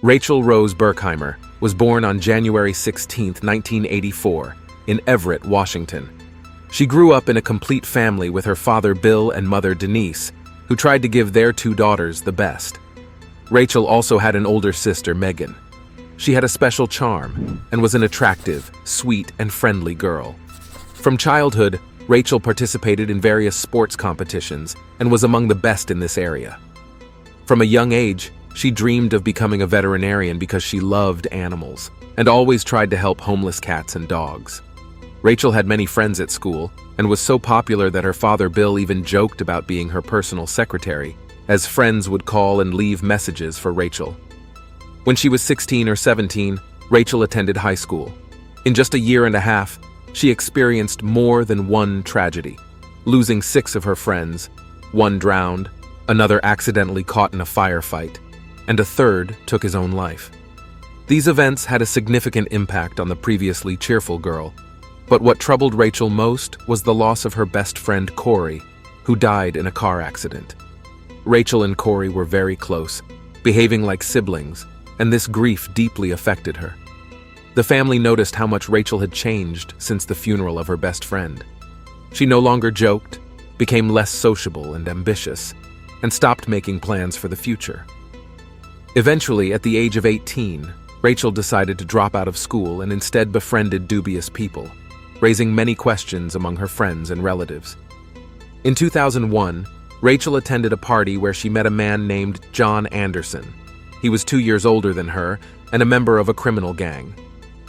Rachel Rose Burkheimer was born on January 16, 1984, in Everett, Washington. She grew up in a complete family with her father Bill and mother Denise, who tried to give their two daughters the best. Rachel also had an older sister, Megan. She had a special charm and was an attractive, sweet, and friendly girl. From childhood, Rachel participated in various sports competitions and was among the best in this area. From a young age, she dreamed of becoming a veterinarian because she loved animals and always tried to help homeless cats and dogs. Rachel had many friends at school and was so popular that her father Bill even joked about being her personal secretary, as friends would call and leave messages for Rachel. When she was 16 or 17, Rachel attended high school. In just a year and a half, she experienced more than one tragedy, losing 6 of her friends. One drowned, another accidentally caught in a firefight, and a third took his own life. These events had a significant impact on the previously cheerful girl, but what troubled Rachel most was the loss of her best friend Corey, who died in a car accident. Rachel and Corey were very close, behaving like siblings, and this grief deeply affected her. The family noticed how much Rachel had changed since the funeral of her best friend. She no longer joked, became less sociable and ambitious, and stopped making plans for the future. Eventually, at the age of 18, Rachel decided to drop out of school and instead befriended dubious people, raising many questions among her friends and relatives. In 2001, Rachel attended a party where she met a man named John Anderson. He was 2 years older than her and a member of a criminal gang.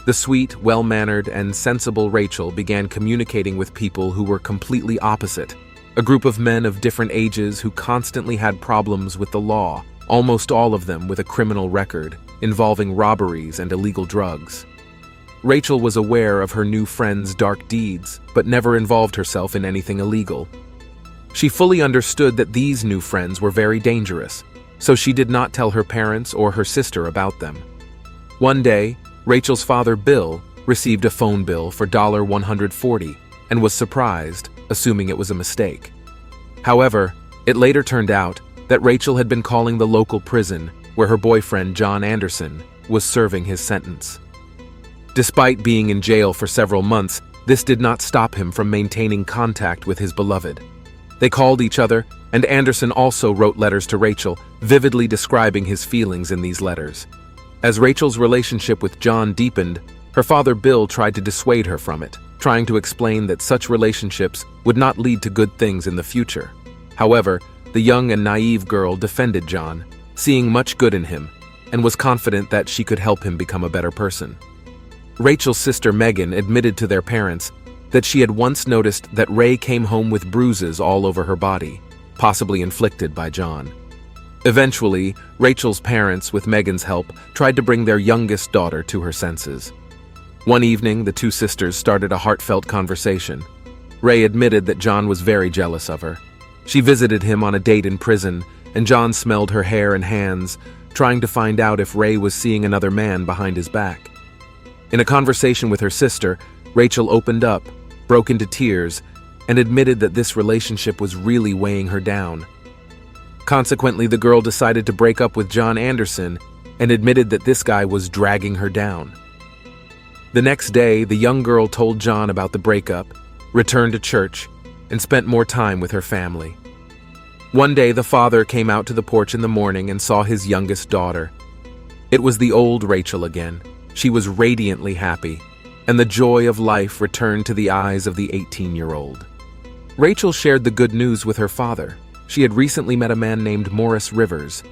The sweet, well-mannered, and sensible Rachel began communicating with people who were completely opposite, a group of men of different ages who constantly had problems with the law, almost all of them with a criminal record involving robberies and illegal drugs. Rachel was aware of her new friend's dark deeds, but never involved herself in anything illegal. She fully understood that these new friends were very dangerous, so she did not tell her parents or her sister about them. One day, Rachel's father Bill received a phone bill for $140 and was surprised, assuming it was a mistake. However, it later turned out that Rachel had been calling the local prison where her boyfriend John Anderson was serving his sentence. Despite being in jail for several months, this did not stop him from maintaining contact with his beloved. They called each other, and Anderson also wrote letters to Rachel, vividly describing his feelings in these letters. As Rachel's relationship with John deepened, her father Bill tried to dissuade her from it, trying to explain that such relationships would not lead to good things in the future. However, the young and naive girl defended John, seeing much good in him, and was confident that she could help him become a better person. Rachel's sister Megan admitted to their parents that she had once noticed that Ray came home with bruises all over her body, possibly inflicted by John. Eventually, Rachel's parents, with Megan's help, tried to bring their youngest daughter to her senses. One evening, the two sisters started a heartfelt conversation. Ray admitted that John was very jealous of her. She visited him on a date in prison, and John smelled her hair and hands, trying to find out if Ray was seeing another man behind his back. In a conversation with her sister, Rachel opened up, broke into tears, and admitted that this relationship was really weighing her down. Consequently, the girl decided to break up with John Anderson and admitted that this guy was dragging her down. The next day, the young girl told John about the breakup, returned to church, and spent more time with her family. One day, the father came out to the porch in the morning and saw his youngest daughter. It was the old Rachel again. She was radiantly happy, and the joy of life returned to the eyes of the 18-year-old. Rachel shared the good news with her father. She had recently met a man named Morris Rivers.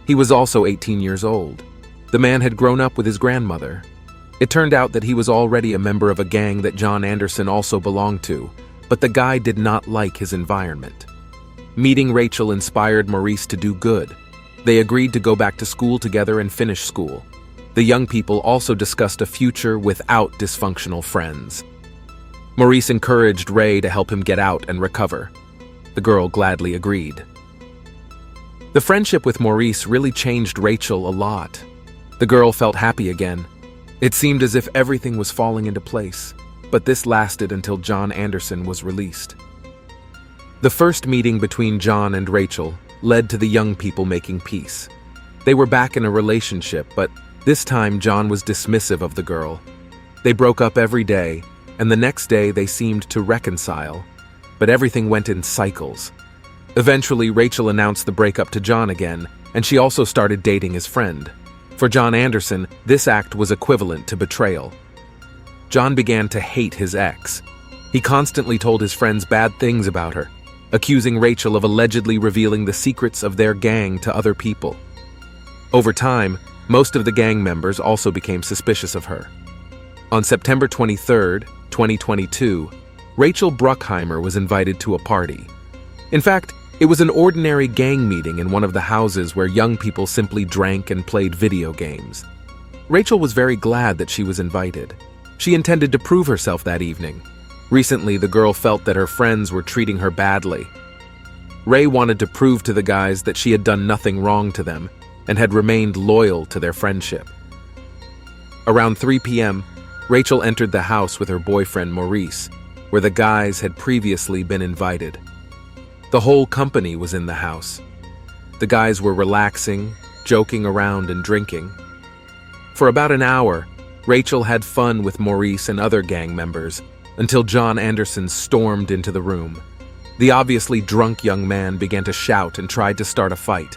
He was also 18 years old. The man had grown up with his grandmother. It turned out that he was already a member of a gang that John Anderson also belonged to, but the guy did not like his environment. Meeting Rachel inspired Maurice to do good. They agreed to go back to school together and finish school. The young people also discussed a future without dysfunctional friends. Maurice encouraged Ray to help him get out and recover. The girl gladly agreed. The friendship with Maurice really changed Rachel a lot. The girl felt happy again. It seemed as if everything was falling into place, but this lasted until John Anderson was released. The first meeting between John and Rachel led to the young people making peace. They were back in a relationship, but this time John was dismissive of the girl. They broke up every day, and the next day they seemed to reconcile, but everything went in cycles. Eventually, Rachel announced the breakup to John again, and she also started dating his friend. For John Anderson, this act was equivalent to betrayal. John began to hate his ex. He constantly told his friends bad things about her, accusing Rachel of allegedly revealing the secrets of their gang to other people. Over time, most of the gang members also became suspicious of her. On September 23, 2022, Rachel Burkheimer was invited to a party. In fact, it was an ordinary gang meeting in one of the houses where young people simply drank and played video games. Rachel was very glad that she was invited. She intended to prove herself that evening. Recently, the girl felt that her friends were treating her badly. Ray wanted to prove to the guys that she had done nothing wrong to them and had remained loyal to their friendship. Around 3 p.m., Rachel entered the house with her boyfriend Maurice, where the guys had previously been invited. The whole company was in the house. The guys were relaxing, joking around and drinking. For about an hour, Rachel had fun with Maurice and other gang members until John Anderson stormed into the room. The obviously drunk young man began to shout and tried to start a fight.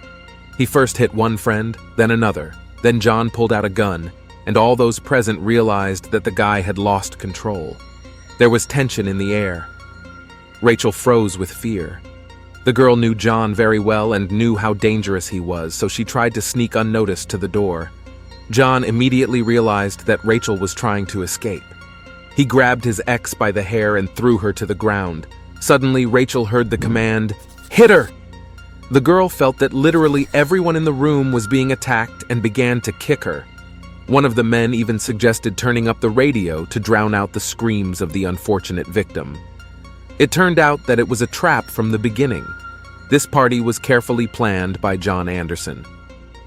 He first hit one friend, then another. Then John pulled out a gun, and all those present realized that the guy had lost control. There was tension in the air. Rachel froze with fear. The girl knew John very well and knew how dangerous he was, so she tried to sneak unnoticed to the door. John immediately realized that Rachel was trying to escape. He grabbed his ex by the hair and threw her to the ground. Suddenly, Rachel heard the command, "Hit her!" The girl felt that literally everyone in the room was being attacked and began to kick her. One of the men even suggested turning up the radio to drown out the screams of the unfortunate victim. It turned out that it was a trap from the beginning. This party was carefully planned by John Anderson.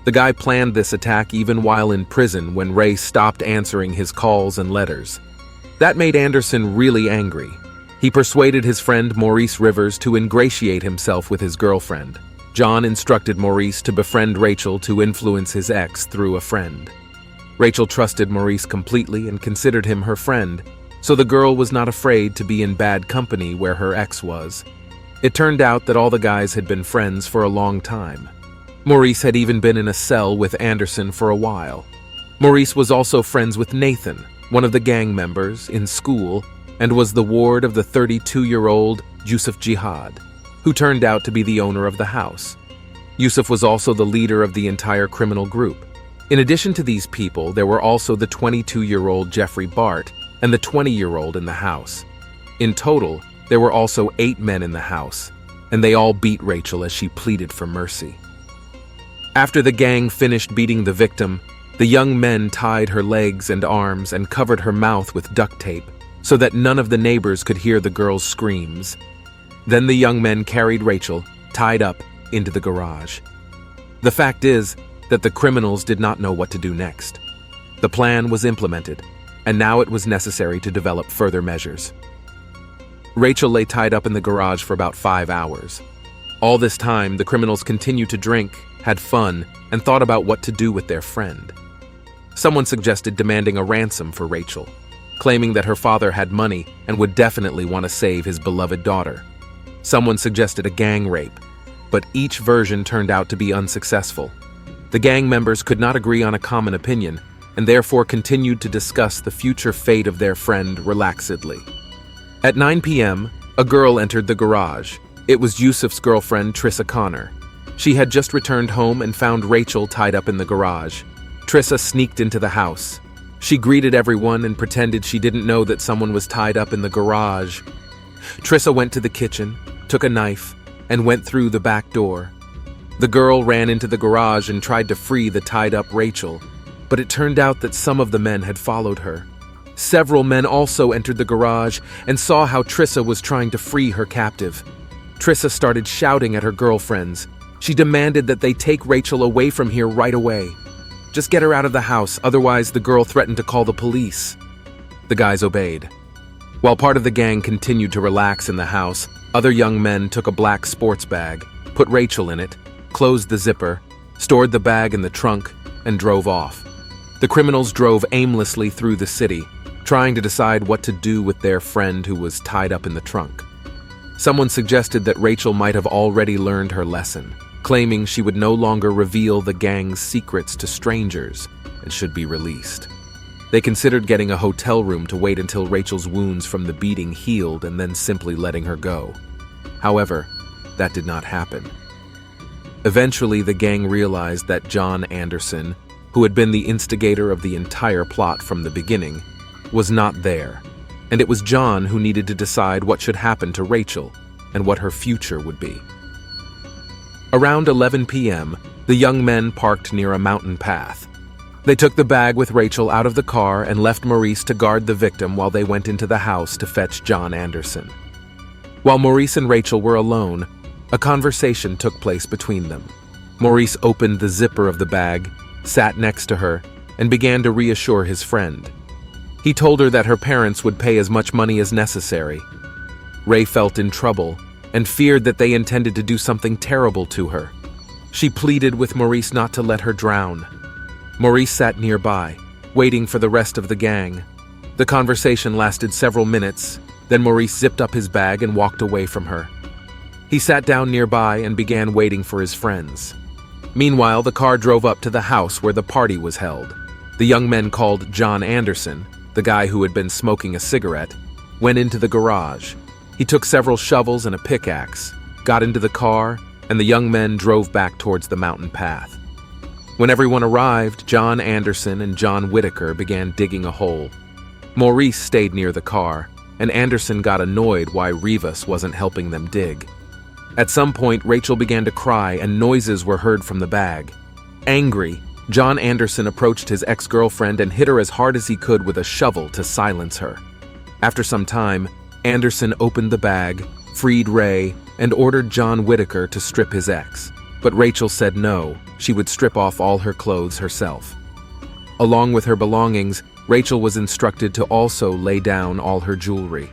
The guy planned this attack even while in prison when Ray stopped answering his calls and letters. That made Anderson really angry. He persuaded his friend Maurice Rivers to ingratiate himself with his girlfriend. John instructed Maurice to befriend Rachel to influence his ex through a friend. Rachel trusted Maurice completely and considered him her friend, so the girl was not afraid to be in bad company where her ex was. It turned out that all the guys had been friends for a long time. Maurice had even been in a cell with Anderson for a while. Maurice was also friends with Nathan, one of the gang members, in school, and was the ward of the 32-year-old Yusuf Jihad, who turned out to be the owner of the house. Yusuf was also the leader of the entire criminal group. In addition to these people, there were also the 22-year-old Jeffrey Bart and the 20-year-old in the house. In total, there were also 8 men in the house, and they all beat Rachel as she pleaded for mercy. After the gang finished beating the victim, the young men tied her legs and arms and covered her mouth with duct tape so that none of the neighbors could hear the girl's screams. Then the young men carried Rachel, tied up, into the garage. The fact is that the criminals did not know what to do next. The plan was implemented, and now it was necessary to develop further measures. Rachel lay tied up in the garage for about 5 hours. All this time, the criminals continued to drink, had fun, and thought about what to do with their friend. Someone suggested demanding a ransom for Rachel, claiming that her father had money and would definitely want to save his beloved daughter. Someone suggested a gang rape, but each version turned out to be unsuccessful. The gang members could not agree on a common opinion, and therefore continued to discuss the future fate of their friend relaxedly. At 9 p.m., a girl entered the garage. It was Yusuf's girlfriend, Trissa Connor. She had just returned home and found Rachel tied up in the garage. Trissa sneaked into the house. She greeted everyone and pretended she didn't know that someone was tied up in the garage. Trissa went to the kitchen, took a knife, and went through the back door. The girl ran into the garage and tried to free the tied-up Rachel, but it turned out that some of the men had followed her. Several men also entered the garage and saw how Trissa was trying to free her captive. Trissa started shouting at her girlfriends. She demanded that they take Rachel away from here right away. Just get her out of the house, otherwise the girl threatened to call the police. The guys obeyed. While part of the gang continued to relax in the house, other young men took a black sports bag, put Rachel in it, closed the zipper, stored the bag in the trunk, and drove off. The criminals drove aimlessly through the city, trying to decide what to do with their friend who was tied up in the trunk. Someone suggested that Rachel might have already learned her lesson, claiming she would no longer reveal the gang's secrets to strangers and should be released. They considered getting a hotel room to wait until Rachel's wounds from the beating healed and then simply letting her go. However, that did not happen. Eventually, the gang realized that John Anderson, who had been the instigator of the entire plot from the beginning, was not there, and it was John who needed to decide what should happen to Rachel and what her future would be. Around 11 p.m., the young men parked near a mountain path. They took the bag with Rachel out of the car and left Maurice to guard the victim while they went into the house to fetch John Anderson. While Maurice and Rachel were alone, a conversation took place between them. Maurice opened the zipper of the bag, sat next to her, and began to reassure his friend. He told her that her parents would pay as much money as necessary. Ray felt in trouble and feared that they intended to do something terrible to her. She pleaded with Maurice not to let her drown. Maurice sat nearby, waiting for the rest of the gang. The conversation lasted several minutes, then Maurice zipped up his bag and walked away from her. He sat down nearby and began waiting for his friends. Meanwhile, the car drove up to the house where the party was held. The young men called John Anderson, the guy who had been smoking a cigarette, went into the garage. He took several shovels and a pickaxe, got into the car, and the young men drove back towards the mountain path. When everyone arrived, John Anderson and John Whitaker began digging a hole. Maurice stayed near the car, and Anderson got annoyed why Rivas wasn't helping them dig. At some point, Rachel began to cry and noises were heard from the bag. Angry, John Anderson approached his ex-girlfriend and hit her as hard as he could with a shovel to silence her. After some time, Anderson opened the bag, freed Ray, and ordered John Whitaker to strip his ex. But Rachel said no, she would strip off all her clothes herself. Along with her belongings, Rachel was instructed to also lay down all her jewelry.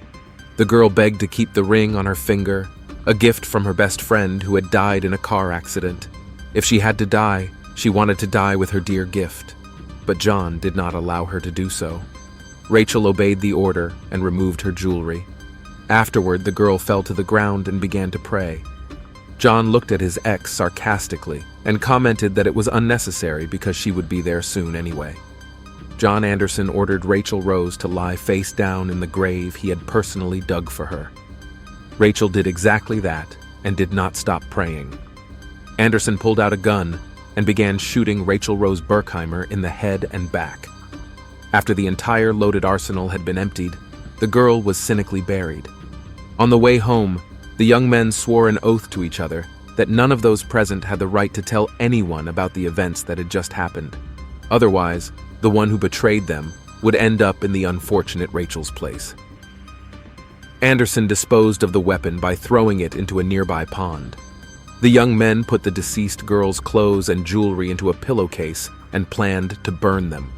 The girl begged to keep the ring on her finger, a gift from her best friend who had died in a car accident. If she had to die, she wanted to die with her dear gift, but John did not allow her to do so. Rachel obeyed the order and removed her jewelry. Afterward, the girl fell to the ground and began to pray. John looked at his ex sarcastically and commented that it was unnecessary because she would be there soon anyway. John Anderson ordered Rachel Rose to lie face down in the grave he had personally dug for her. Rachel did exactly that and did not stop praying. Anderson pulled out a gun and began shooting Rachel Rose Burkheimer in the head and back. After the entire loaded arsenal had been emptied, the girl was cynically buried. On the way home, the young men swore an oath to each other that none of those present had the right to tell anyone about the events that had just happened. Otherwise, the one who betrayed them would end up in the unfortunate Rachel's place. Anderson disposed of the weapon by throwing it into a nearby pond. The young men put the deceased girl's clothes and jewelry into a pillowcase and planned to burn them.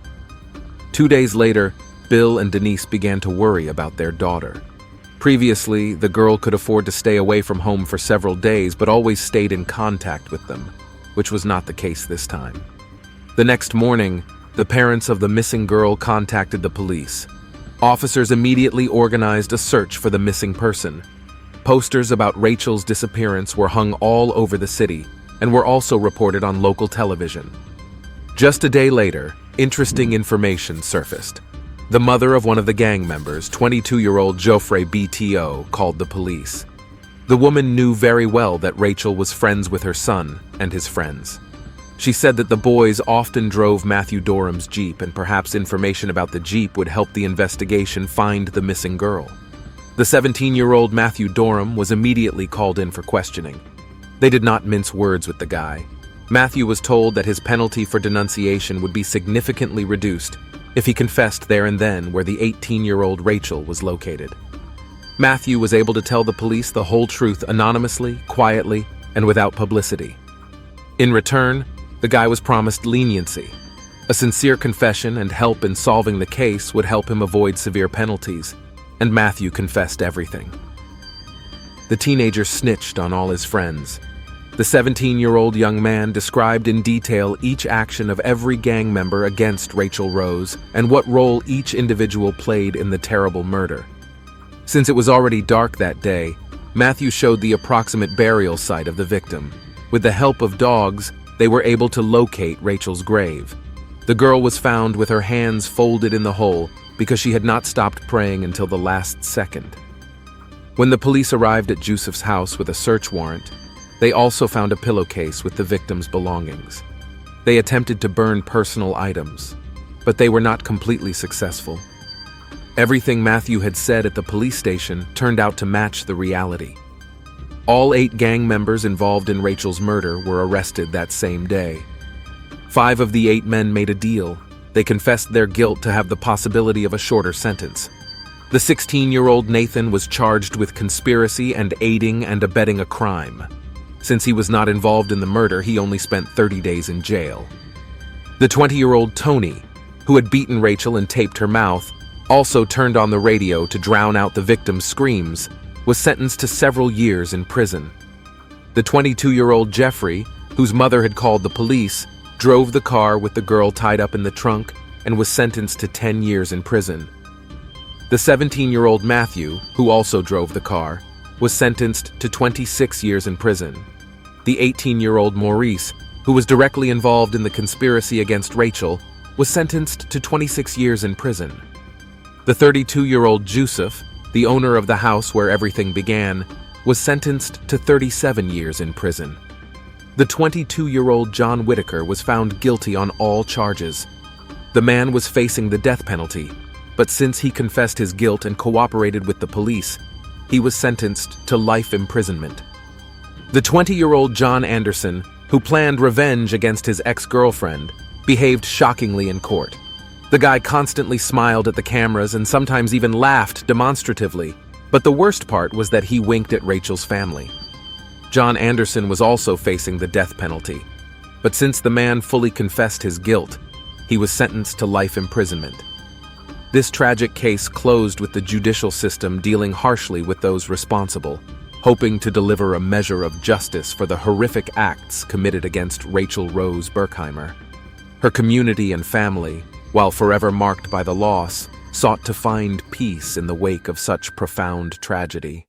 2 days later, Bill and Denise began to worry about their daughter. Previously, the girl could afford to stay away from home for several days but always stayed in contact with them, which was not the case this time. The next morning, the parents of the missing girl contacted the police. Officers immediately organized a search for the missing person. Posters about Rachel's disappearance were hung all over the city and were also reported on local television. Just a day later, interesting information surfaced. The mother of one of the gang members, 22-year-old Geoffrey BTO, called the police. The woman knew very well that Rachel was friends with her son and his friends. She said that the boys often drove Matthew Dorham's Jeep, and perhaps information about the Jeep would help the investigation find the missing girl. The 17-year-old Matthew Dorham was immediately called in for questioning. They did not mince words with the guy. Matthew was told that his penalty for denunciation would be significantly reduced if he confessed there and then where the 18-year-old Rachel was located. Matthew was able to tell the police the whole truth anonymously, quietly, and without publicity. In return, the guy was promised leniency. A sincere confession and help in solving the case would help him avoid severe penalties, and Matthew confessed everything. The teenager snitched on all his friends. The 17-year-old young man described in detail each action of every gang member against Rachel Rose and what role each individual played in the terrible murder. Since it was already dark that day, Matthew showed the approximate burial site of the victim. With the help of dogs, they were able to locate Rachel's grave. The girl was found with her hands folded in the hole because she had not stopped praying until the last second. When the police arrived at Jusuf's house with a search warrant, they also found a pillowcase with the victim's belongings. They attempted to burn personal items, but they were not completely successful. Everything Matthew had said at the police station turned out to match the reality. All 8 gang members involved in Rachel's murder were arrested that same day. 5 of the 8 men made a deal. They confessed their guilt to have the possibility of a shorter sentence. The 16-year-old Nathan was charged with conspiracy and aiding and abetting a crime. Since he was not involved in the murder, he only spent 30 days in jail. The 20-year-old Tony, who had beaten Rachel and taped her mouth, also turned on the radio to drown out the victim's screams, was sentenced to several years in prison. The 22-year-old Jeffrey, whose mother had called the police, drove the car with the girl tied up in the trunk and was sentenced to 10 years in prison. The 17-year-old Matthew, who also drove the car, was sentenced to 26 years in prison. The 18-year-old Maurice, who was directly involved in the conspiracy against Rachel, was sentenced to 26 years in prison. The 32-year-old Jusuf, the owner of the house where everything began, was sentenced to 37 years in prison. The 22-year-old John Whitaker was found guilty on all charges. The man was facing the death penalty, but since he confessed his guilt and cooperated with the police, he was sentenced to life imprisonment. The 20-year-old John Anderson, who planned revenge against his ex-girlfriend, behaved shockingly in court. The guy constantly smiled at the cameras and sometimes even laughed demonstratively, but the worst part was that he winked at Rachel's family. John Anderson was also facing the death penalty, but since the man fully confessed his guilt, he was sentenced to life imprisonment. This tragic case closed with the judicial system dealing harshly with those responsible, hoping to deliver a measure of justice for the horrific acts committed against Rachel Rose Burkheimer. Her community and family, while forever marked by the loss, sought to find peace in the wake of such profound tragedy.